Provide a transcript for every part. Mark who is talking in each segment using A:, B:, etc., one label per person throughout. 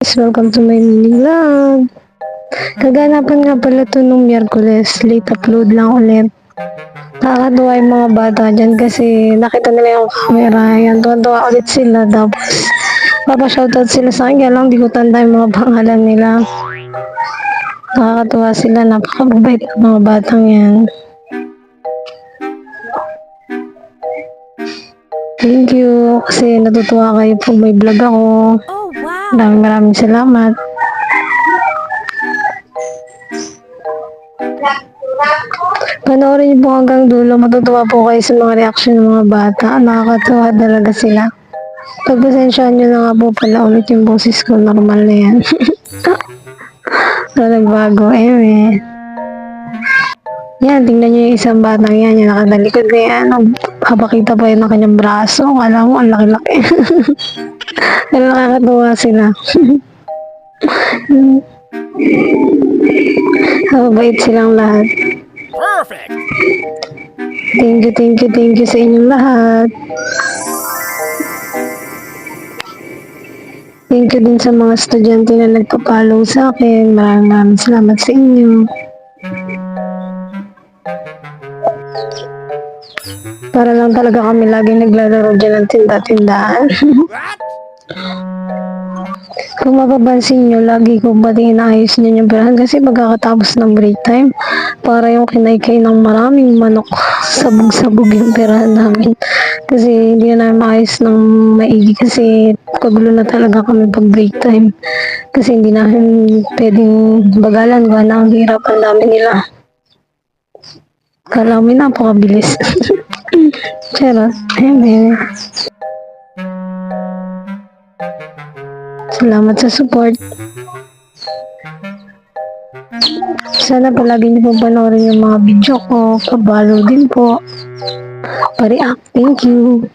A: Welcome to my mini vlog. Kaganapan nga pala to nung Miyerkules, late upload lang ulit. Nakakatuwa yung mga bata dyan kasi nakita nila yung camera, yan, tuwa ulit sila, tapos papashoutout sila sa akin, kaya lang di ko tanda yung mga pangalan nila. Nakakatuwa sila, napakababait ng mga batang yan. Thank you, kasi natutuwa kayo pag may vlog ako.
B: Oh, wow!
A: Maraming salamat. Panoorin niyo po hanggang dulo, matutuwa po kayo sa mga reaction ng mga bata. Nakakatuwa talaga sila. Pagpasensyahan niyo na nga po pala ulit yung boses ko, normal na yan. So, nagbago, Yan, tingnan niyo yung isang batang yan, yung nakatalikod na yan. Papakita pa yun ng kanyang braso. Alam mo, ang laki-laki. Pero nakakatuwa sila. Mabait silang lahat.
B: Perfect!
A: Thank you sa inyong lahat. Thank you din sa mga estudyante na nagpa-follow sa akin. Maraming salamat sa inyo. Para lang talaga kami laging naglalaro dyan ng tinda-tindaan.
B: What?
A: Kung mapapansin nyo, lagi ko ba inaayos niyo yung perahan kasi pagkakatapos ng break time, para yung kinaykay ng maraming manok, sabog-sabog yung perahan namin. Kasi hindi na namin maayos ng maigi kasi kagulo na talaga kami pag break time. Kasi hindi namin pwedeng bagalan, gawa na ang hirap, ang dami nila. Kala mo napakabilis. Charot. Salamat sa support. Sana palagi niyo po panoorin yung mga video ko. Pabalo din po. Pa-react. Thank you.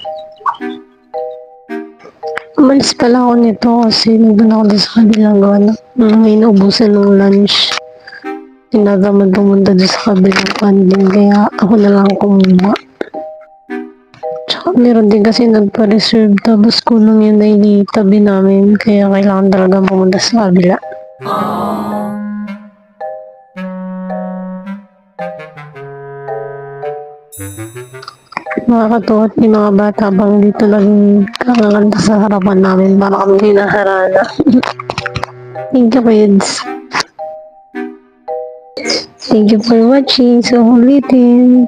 A: Umalis pala ako nito kasi nandun ako doon sa kabilang gawa na may naubusan ng lunch. Tinagamad pumunta doon sa kabilang canteen kaya ako na lang kumuha. Tsaka meron din kasi nagpa-reserve tapos kulang yun na initabi namin kaya kailangan talaga pumunta sa kabila. Nakakatuwa at yung mga bata bang dito laging kakakanta sa harapan namin para kami hinaharana. Thank you, kids. Thank you for watching. So, ulitin.